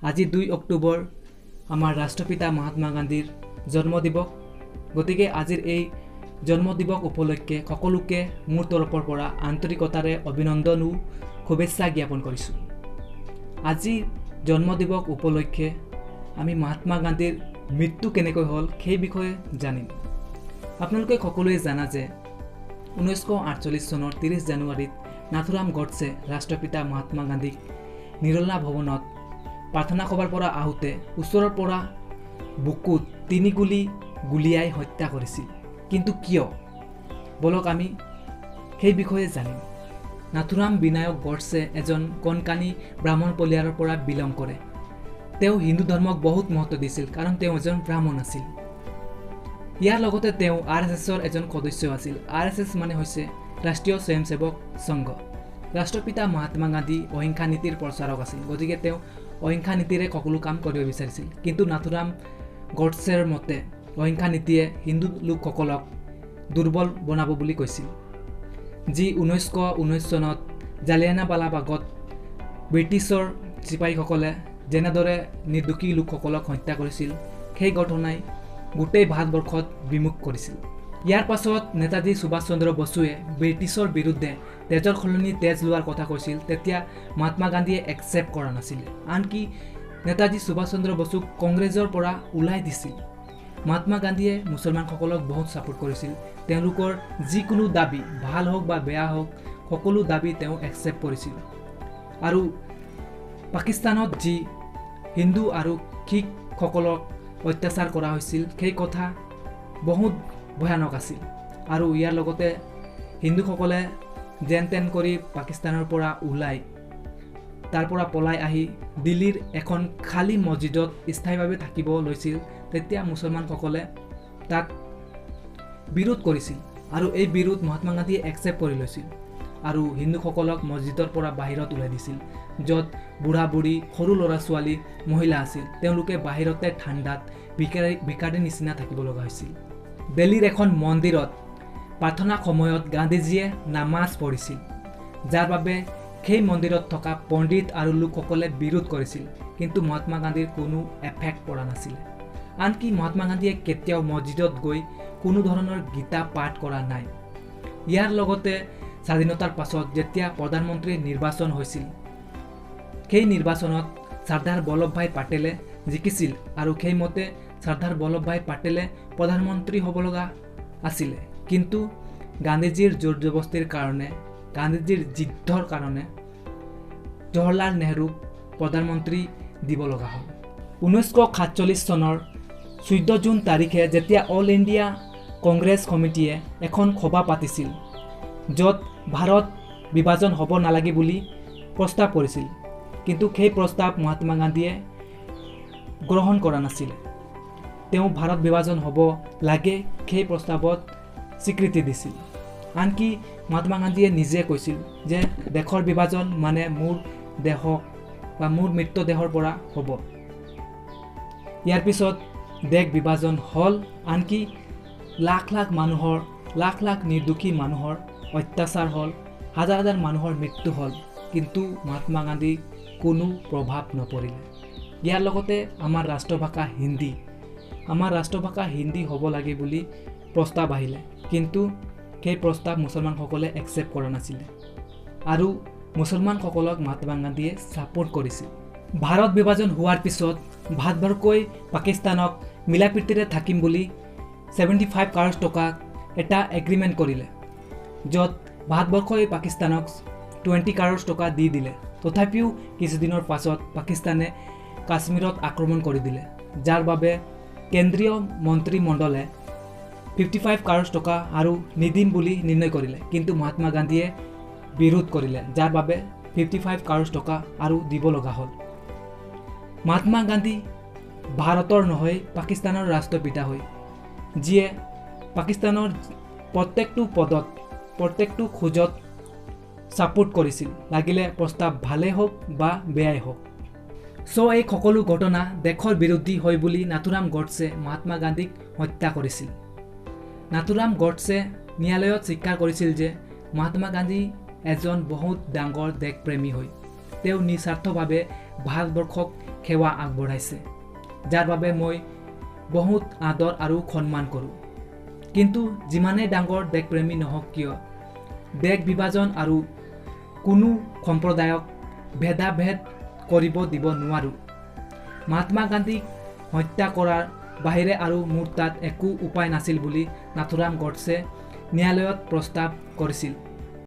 আজি 2 অক্টোবৰ আমাৰ ৰাষ্ট্ৰপিতা মহাত্মা গান্ধীৰ জন্মদিবস। গতিকে আজিৰ এই জন্মদিবস উপলক্ষে সকলোকে মোৰ তৰফৰ পৰা আন্তৰিকতাৰে অভিনন্দন ও শুভেচ্ছা জ্ঞাপন কৰিছোঁ। আজি জন্মদিবস উপলক্ষে আমি মহাত্মা গান্ধীৰ মৃত্যু কেনেকৈ হ'ল সেই বিষয়ে জানিম। আপোনালোকে সকলোৱে জানা যে 1948 চনৰ 30 জানুৱাৰীত নাথুৰাম গডছে ৰাষ্ট্ৰপিতা মহাত্মা গান্ধীক নিৰলা ভৱনত প্ৰাৰ্থনা সভাৰ পৰা আহোঁতে ওচৰৰ পৰা বুকুত 3 গুলি গুলিয়াই হত্যা কৰিছিল। কিন্তু কিয়? বলক আমি সেই বিষয়ে জানিম। নাথুৰাম বিনায়ক গডছে এজন কণকানী ব্ৰাহ্মণ পৰিয়ালৰ পৰা বিলং কৰে। তেওঁ হিন্দু ধৰ্মক বহুত মহত্ব দিছিল কাৰণ তেওঁ এজন ব্ৰাহ্মণ আছিল। ইয়াৰ লগতে তেওঁ RSSৰ এজন সদস্য আছিল। RSS মানে হৈছে ৰাষ্ট্ৰীয় স্বয়ংসেৱক সংঘ। ৰাষ্ট্ৰপিতা মহাত্মা গান্ধী অহিংসা নীতিৰ প্ৰচাৰক আছিল। গতিকে তেওঁ অহিংসা নীতিৰে সকলো কাম কৰিব বিচাৰিছিল। কিন্তু নাথুৰাম গডছেৰ মতে অহিংসা নীতিয়ে হিন্দু লোকসকলক দুৰ্বল বনাব বুলি কৈছিল, যি 1919 চনত জালিয়ানাৱালাবাগত ব্ৰিটিছৰ চিপাহীসকলে যেনেদৰে নিৰ্দোষী লোকসকলক হত্যা কৰিছিল সেই ঘটনাই গোটেই ভাৰতবৰ্ষত বিমুখ কৰিছিল। ইয়াৰ পাছত নেতাজী সুভাষ চন্দ্ৰ বসুৱে ব্ৰিটিছৰ বিৰুদ্ধে তেজৰ সলনি তেজ লোৱাৰ কথা কৈছিল। তেতিয়া মহাত্মা গান্ধীয়ে একচেপ্ট কৰা নাছিল। আনকি নেতাজী সুভাষ চন্দ্ৰ বসুক কংগ্ৰেছৰ পৰা ওলাই দিছিল। মহাত্মা গান্ধীয়ে মুছলমানসকলক বহুত ছাপোৰ্ট কৰিছিল। তেওঁলোকৰ যিকোনো দাবী ভাল হওক বা বেয়া হওক সকলো দাবী তেওঁ একচেপ্ট কৰিছিল। আৰু পাকিস্তানত যি হিন্দু আৰু শিখসকলক অত্যাচাৰ কৰা হৈছিল সেই কথা বহুত ভয়ানক আছিল। আৰু ইয়াৰ লগতে হিন্দুসকলে যেন তেন কৰি পাকিস্তানৰ পৰা ওলাই তাৰ পৰা পলাই আহি দিল্লীৰ এখন খালী মছজিদত স্থায়ীভাৱে থাকিব লৈছিল। তেতিয়া মুছলমানসকলে তাক বিৰোধ কৰিছিল আৰু এই বিৰোধ মহাত্মা গান্ধীয়ে একচেপ্ট কৰি লৈছিল আৰু হিন্দুসকলক মছজিদৰ পৰা বাহিৰত ওলাই দিছিল। য'ত বুঢ়া বুঢ়ী সৰু ল'ৰা ছোৱালী মহিলা আছিল তেওঁলোকে বাহিৰতে ঠাণ্ডাত ভিকাৰীৰ নিচিনা থাকিব লগা হৈছিল। দিল্লীৰ এখন মন্দিৰত প্ৰাৰ্থনাৰ সময়ত গান্ধীজীয়ে নামাজ পঢ়িছিল, যাৰ বাবে সেই মন্দিৰত থকা পণ্ডিত আৰু লোকসকলে বিৰোধ কৰিছিল। কিন্তু মহাত্মা গান্ধীৰ কোনো এফেক্ট পৰা নাছিল। আনকি মহাত্মা গান্ধীয়ে কেতিয়াও মছজিদত গৈ কোনো ধৰণৰ গীতা পাঠ কৰা নাই। ইয়াৰ লগতে স্বাধীনতাৰ পাছত যেতিয়া প্ৰধানমন্ত্ৰীৰ নিৰ্বাচন হৈছিল সেই নিৰ্বাচনত চৰ্দাৰ বল্লভভাই পেটেলে জিকিছিল আৰু সেইমতে চৰ্দাৰ বল্লভভাই পেটেলে প্ৰধানমন্ত্ৰী হ'ব লগা আছিলে। কিন্তু গান্ধীজীৰ জোৰ জবস্তিৰ কাৰণে, গান্ধীজীৰ জিদ্দৰ কাৰণে জৱাহৰলাল নেহৰুক প্ৰধানমন্ত্ৰী দিব লগা হ'ল। 1947 চনৰ 14 জুন তাৰিখে যেতিয়া অল ইণ্ডিয়া কংগ্ৰেছ কমিটিয়ে এখন সভা পাতিছিল য'ত ভাৰত বিভাজন হ'ব নালাগে বুলি প্ৰস্তাৱ কৰিছিল। কিন্তু সেই প্ৰস্তাৱ মহাত্মা গান্ধীয়ে গ্ৰহণ কৰা নাছিল। তেওঁ ভাৰত বিভাজন হ'ব লাগে সেই প্ৰস্তাৱত স্বীকৃতি দিছিল। আনকি মহাত্মা গান্ধীয়ে নিজে কৈছিল যে দেশৰ বিভাজন মানে মোৰ দেশক বা মোৰ মৃতদেহৰ পৰা হ'ব। ইয়াৰ পিছত দেশ বিভাজন হ'ল। আনকি লাখ লাখ মানুহৰ, লাখ লাখ নিৰ্দোষী মানুহৰ অত্যাচাৰ হ'ল, হাজাৰ হাজাৰ মানুহৰ মৃত্যু হ'ল। কিন্তু মহাত্মা গান্ধী কোনো প্ৰভাৱ নপৰিলে। ইয়াৰ লগতে আমাৰ ৰাষ্ট্ৰভাষা হিন্দী, আমাৰ ৰাষ্ট্ৰভাষা হিন্দী হ'ব লাগে বুলি প্ৰস্তাৱ আহিলে। কিন্তু সেই প্ৰস্তাৱ মুছলমানসকলে একচেপ্ট কৰা নাছিলে আৰু মুছলমানসকলক মহাত্মা গান্ধীয়ে ছাপোৰ্ট কৰিছিল। ভাৰত বিভাজন হোৱাৰ পিছত ভাৰতবৰ্ষই পাকিস্তানক মিলাপ্ৰীতিৰে থাকিম বুলি 75 কাৰোৰ টকা এটা এগ্ৰিমেণ্ট কৰিলে, য'ত ভাৰতবৰ্ষই পাকিস্তানক 20 কাৰোৰ টকা দি দিলে। তথাপিও কিছুদিনৰ পাছত পাকিস্তানে কাশ্মীৰত আক্ৰমণ কৰি দিলে, যাৰ বাবে কেন্দ্ৰীয় মন্ত্ৰীমণ্ডলে 55 কাৰোৰ টকা আৰু নিদিম বুলি নিৰ্ণয় কৰিলে। কিন্তু মহাত্মা গান্ধীয়ে বিৰোধ কৰিলে, যাৰ বাবে 55 কাৰোৰ টকা আৰু দিব লগা হ'ল। মহাত্মা গান্ধী ভাৰতৰ নহয় পাকিস্তানৰ ৰাষ্ট্ৰপিতা হয়, যিয়ে পাকিস্তানৰ প্ৰত্যেকটো পদত, প্ৰত্যেকটো খোজত ছাপোৰ্ট কৰিছিল, লাগিলে প্ৰস্তাৱ ভালেই হওক বা বেয়াই হওক। এই সকলো ঘটনা দেশৰ বিৰোধী হয় বুলি নাথুৰাম গডছে মহাত্মা গান্ধীক হত্যা কৰিছিল। নাথুৰাম গডছে ন্যায়ালয়ত স্বীকাৰ কৰিছিল যে মহাত্মা গান্ধী এজন বহুত ডাঙৰ দেশপ্ৰেমী হয় তেওঁ নিস্বাৰ্থভাৱে ভাৰতবৰ্ষক সেৱা আগবঢ়াইছে, যাৰ বাবে মই বহুত আদৰ আৰু সন্মান কৰোঁ। কিন্তু যিমানেই ডাঙৰ দেশপ্ৰেমী নহওক কিয়, দেশ বিভাজন আৰু কোনো সম্প্ৰদায়ক ভেদাভেদ কৰিব দিব নোৱাৰোঁ। মহাত্মা গান্ধীক হত্যা কৰাৰ বাহিৰে আৰু মোৰ তাত একো উপায় নাছিল বুলি নাথুৰাম গডছে ন্যায়ালয়ত প্ৰস্তাৱ কৰিছিল।